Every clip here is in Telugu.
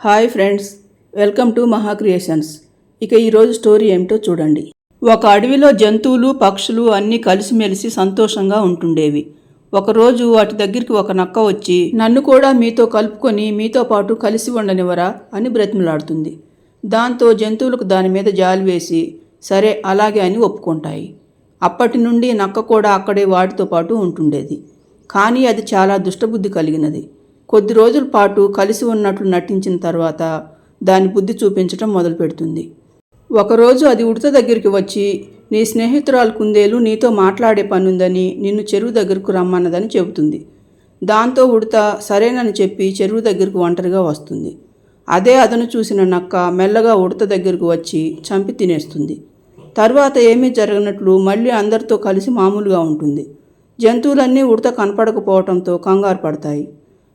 హాయ్ ఫ్రెండ్స్, వెల్కమ్ టు మహా క్రియేషన్స్. ఇక ఈరోజు స్టోరీ ఏమిటో చూడండి. ఒక అడవిలో జంతువులు పక్షులు అన్నీ కలిసిమెలిసి సంతోషంగా ఉంటుండేవి. ఒకరోజు వాటి దగ్గరికి ఒక నక్క వచ్చి, నన్ను కూడా మీతో కలుపుకొని మీతో పాటు కలిసి ఉండనివరా అని బ్రతిమలాడుతుంది. దాంతో జంతువులకు దాని మీద జాలి వేసి సరే అలాగే అని ఒప్పుకుంటాయి. అప్పటి నుండి నక్క కూడా అక్కడే వాటితో పాటు ఉంటుండేది. కానీ అది చాలా దుష్టబుద్ధి కలిగినది. కొద్ది రోజుల పాటు కలిసి ఉన్నట్లు నటించిన తర్వాత దాని బుద్ధి చూపించడం మొదలుపెడుతుంది. ఒకరోజు అది ఉడత దగ్గరికి వచ్చి, నీ స్నేహితురాలు కుందేలు నీతో మాట్లాడే పనుందని నిన్ను చెరువు దగ్గరకు రమ్మన్నదని చెబుతుంది. దాంతో ఉడత సరేనని చెప్పి చెరువు దగ్గరకు ఒంటరిగా వస్తుంది. అదే అదను చూసిన నక్క మెల్లగా ఉడత దగ్గరకు వచ్చి చంపి తినేస్తుంది. తర్వాత ఏమీ జరగనట్లు మళ్ళీ అందరితో కలిసి మామూలుగా ఉంటుంది. జంతువులన్నీ ఉడత కనపడకపోవడంతో కంగారు పడతాయి.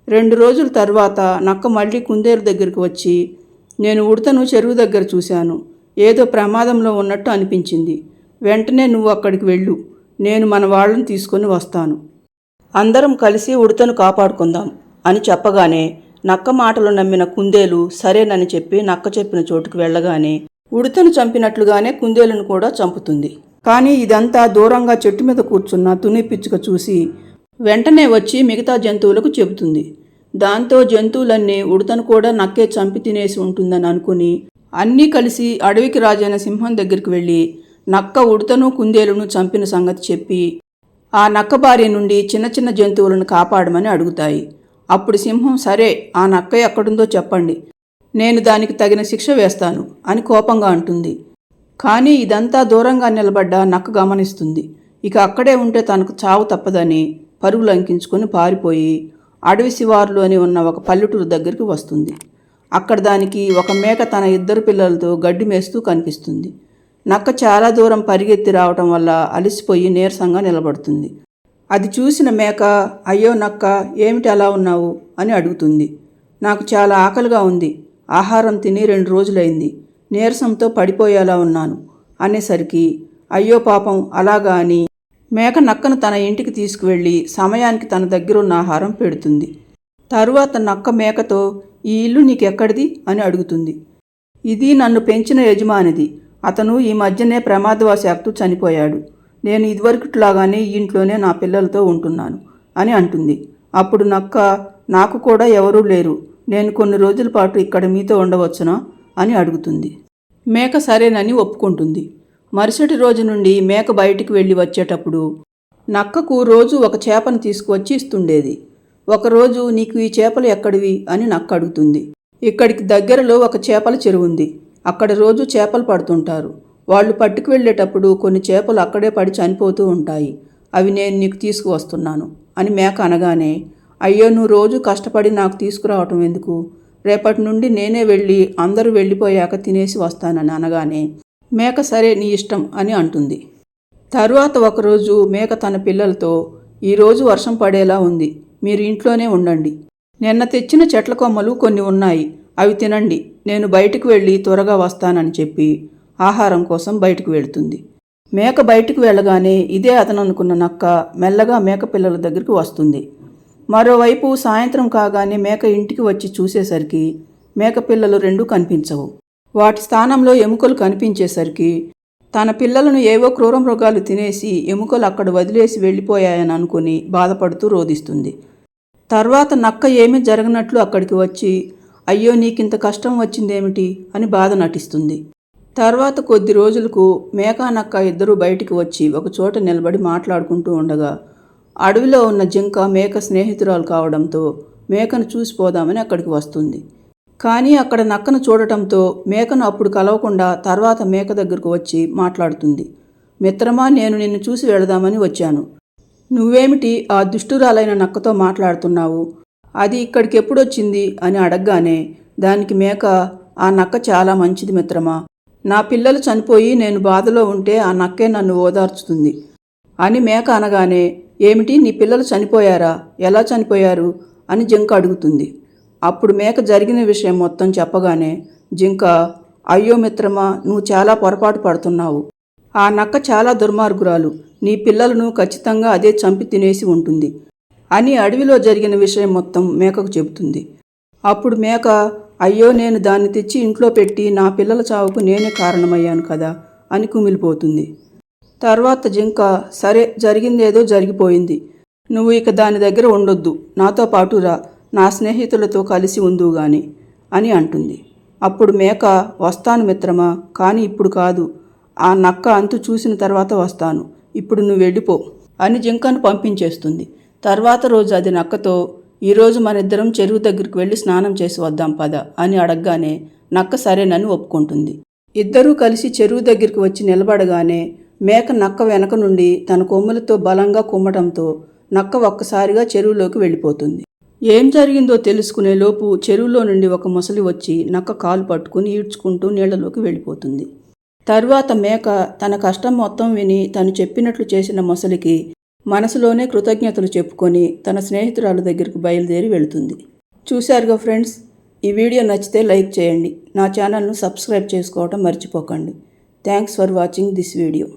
2 రోజుల తర్వాత నక్క మళ్ళీ కుందేలు దగ్గరికి వచ్చి, నేను ఉడతను చెరువు దగ్గర చూశాను. ఏదో ప్రమాదంలో ఉన్నట్టు అనిపించింది. వెంటనే నువ్వు అక్కడికి వెళ్ళు. నేను మన వాళ్ళని తీసుకొని వస్తాను. అందరం కలిసి ఉడతను కాపాడుకుందాం అని చెప్పగానే నక్క మాటలు నమ్మిన కుందేలు సరేనని చెప్పి నక్క చెప్పిన చోటుకు వెళ్ళగానే ఉడతను చంపినట్లుగానే కుందేలును కూడా చంపుతుంది. కానీ ఇదంతా దూరంగా చెట్టు మీద కూర్చున్న తుని పిచ్చుక చూసి వెంటనే వచ్చి మిగతా జంతువులకు చెబుతుంది. దాంతో జంతువులన్నీ ఉడతను కూడా నక్కే చంపి తినేసి ఉంటుందని అనుకుని అన్నీ కలిసి అడవికి రాజైన సింహం దగ్గరికి వెళ్ళి నక్క ఉడతను కుందేలును చంపిన సంగతి చెప్పి ఆ నక్క భార్య నుండి చిన్న చిన్న జంతువులను కాపాడమని అడుగుతాయి. అప్పుడు సింహం సరే, ఆ నక్క ఎక్కడుందో చెప్పండి, నేను దానికి తగిన శిక్ష వేస్తాను అని కోపంగా అంటుంది. కానీ ఇదంతా దూరంగా నిలబడ్డ నక్క గమనిస్తుంది. ఇక అక్కడే ఉంటే తనకు చావు తప్పదని పరుగులు అంకించుకొని పారిపోయి అడవి శివారులోని ఉన్న ఒక పల్లెటూరు దగ్గరికి వస్తుంది. అక్కడ దానికి ఒక మేక తన 2 పిల్లలతో గడ్డి మేస్తూ కనిపిస్తుంది. నక్క చాలా దూరం పరిగెత్తి రావటం వల్ల అలసిపోయి నీరసంగా నిలబడుతుంది. అది చూసిన మేక, అయ్యో నక్క, ఏమిటి అలా ఉన్నావు అని అడుగుతుంది. నాకు చాలా ఆకలిగా ఉంది. ఆహారం తిని 2 రోజులైంది. నీరసంతో పడిపోయేలా ఉన్నాను అనేసరికి, అయ్యో పాపం అలాగా అని మేక నక్కను తన ఇంటికి తీసుకువెళ్ళి సమయానికి తన దగ్గరున్న ఆహారం పెడుతుంది. తరువాత నక్క మేకతో, ఈ ఇల్లు నీకెక్కడిది అని అడుగుతుంది. ఇది నన్ను పెంచిన యజమానిది. అతను ఈ మధ్యనే ప్రమాదవశాత్తు చనిపోయాడు. నేను ఇదివరకుట్లాగానే ఈ ఇంట్లోనే నా పిల్లలతో ఉంటున్నాను అని అంటుంది. అప్పుడు నక్క, నాకు కూడా ఎవరూ లేరు. నేను కొన్ని రోజుల పాటు ఇక్కడ మీతో ఉండవచ్చునా అని అడుగుతుంది. మేక సరేనని ఒప్పుకుంటుంది. మరుసటి రోజు నుండి మేక బయటికి వెళ్ళి వచ్చేటప్పుడు నక్కకు రోజు ఒక చేపను తీసుకువచ్చి ఇస్తుండేది. ఒకరోజు, నీకు ఈ చేపలు ఎక్కడివి అని నక్క అడుగుతుంది. ఇక్కడికి దగ్గరలో ఒక చేపల చెరువు ఉంది. అక్కడ రోజు చేపలు పడుతుంటారు. వాళ్ళు పట్టుకు వెళ్ళేటప్పుడు కొన్ని చేపలు అక్కడే పడి చనిపోతూ ఉంటాయి. అవి నేను నీకు తీసుకువస్తున్నాను అని మేక అనగానే, అయ్యో నువ్వు రోజు కష్టపడి నాకు తీసుకురావటం ఎందుకు? రేపటి నుండి నేనే వెళ్ళి అందరూ వెళ్ళిపోయాక తినేసి వస్తానని అనగానే మేక సరే నీ ఇష్టం అని అంటుంది. తరువాత ఒకరోజు మేక తన పిల్లలతో, ఈరోజు వర్షం పడేలా ఉంది, మీరు ఇంట్లోనే ఉండండి. నిన్న తెచ్చిన చెట్ల కొమ్మలు కొన్ని ఉన్నాయి, అవి తినండి. నేను బయటికి వెళ్ళి త్వరగా వస్తానని చెప్పి ఆహారం కోసం బయటికి వెళుతుంది. మేక బయటికి వెళ్ళగానే ఇదే అతను అనుకున్న నక్క మెల్లగా మేక పిల్లల దగ్గరికి వస్తుంది. మరోవైపు సాయంత్రం కాగానే మేక ఇంటికి వచ్చి చూసేసరికి మేక పిల్లలు 2 కనిపించవు. వాటి స్థానంలో ఎముకలు కనిపించేసరికి తన పిల్లలను ఏవో క్రూర మృగాలు తినేసి ఎముకలు అక్కడ వదిలేసి వెళ్ళిపోయాయని అనుకుని బాధపడుతూ రోదిస్తుంది. తర్వాత నక్క ఏమీ జరగనట్లు అక్కడికి వచ్చి, అయ్యో నీకింత కష్టం వచ్చిందేమిటి అని బాధ నటిస్తుంది. తర్వాత కొద్ది రోజులకు మేక నక్క ఇద్దరూ బయటికి వచ్చి ఒక చోట నిలబడి మాట్లాడుకుంటూ ఉండగా అడవిలో ఉన్న జింక మేక స్నేహితురాలు కావడంతో మేకను చూసిపోదామని అక్కడికి వస్తుంది. కానీ అక్కడ నక్కను చూడటంతో మేకను అప్పుడు కలవకుండా తర్వాత మేక దగ్గరకు వచ్చి మాట్లాడుతుంది. మిత్రమా, నేను నిన్ను చూసి వెళదామని వచ్చాను. నువ్వేమిటి ఆ దుష్టురాలైన నక్కతో మాట్లాడుతున్నావు? అది ఇక్కడికి ఎప్పుడొచ్చింది అని అడగగానే దానికి మేక, ఆ నక్క చాలా మంచిది మిత్రమా. నా పిల్లలు చనిపోయి నేను బాధలో ఉంటే ఆ నక్కే నన్ను ఓదార్చుతుంది అని మేక అనగానే, ఏమిటి నీ పిల్లలు చనిపోయారా? ఎలా చనిపోయారు అని జింక అడుగుతుంది. అప్పుడు మేక జరిగిన విషయం మొత్తం చెప్పగానే జింక, అయ్యో మిత్రమా, నువ్వు చాలా పొరపాటు పడుతున్నావు. ఆ నక్క చాలా దుర్మార్గురాలు. నీ పిల్లలను ఖచ్చితంగా అదే చంపి తినేసి ఉంటుంది అని అడవిలో జరిగిన విషయం మొత్తం మేకకు చెబుతుంది. అప్పుడు మేక, అయ్యో నేను దాన్ని తెచ్చి ఇంట్లో పెట్టి నా పిల్లల చావుకు నేనే కారణమయ్యాను కదా అని కుమిలిపోతుంది. తర్వాత జింక, సరే జరిగిందేదో జరిగిపోయింది, నువ్వు ఇక దాని దగ్గర ఉండొద్దు, నాతో పాటు రా, నా స్నేహితులతో కలిసి ఉందువు గాని అని అంటుంది. అప్పుడు మేక, వస్తాను మిత్రమా, కానీ ఇప్పుడు కాదు, ఆ నక్క అంతు చూసిన తర్వాత వస్తాను, ఇప్పుడు నువ్వు వెళ్ళిపో అని జింకను పంపించేస్తుంది. తర్వాత రోజు అది నక్కతో, ఈరోజు మనిద్దరం చెరువు దగ్గరికి వెళ్ళి స్నానం చేసి వద్దాం పద అని అడగగానే నక్క సరేనని ఒప్పుకుంటుంది. ఇద్దరూ కలిసి చెరువు దగ్గరికి వచ్చి నిలబడగానే మేక నక్క వెనక నుండి తన కొమ్ములతో బలంగా కుమ్మటంతో నక్క ఒక్కసారిగా చెరువులోకి వెళ్ళిపోతుంది. ఏం జరిగిందో తెలుసుకునే లోపు చెరువులో నుండి ఒక ముసలి వచ్చి నక్క కాలు పట్టుకుని ఈడ్చుకుంటూ నీళ్లలోకి వెళ్ళిపోతుంది. తరువాత మేక తన కష్టం మొత్తం విని తను చెప్పినట్లు చేసిన ముసలికి మనసులోనే కృతజ్ఞతలు చెప్పుకొని తన స్నేహితురాల దగ్గరికి బయలుదేరి వెళుతుంది. చూశారుగా ఫ్రెండ్స్, ఈ వీడియో నచ్చితే లైక్ చేయండి, నా ఛానల్ను సబ్స్క్రైబ్ చేసుకోవడం మర్చిపోకండి. Thanks for watching this video.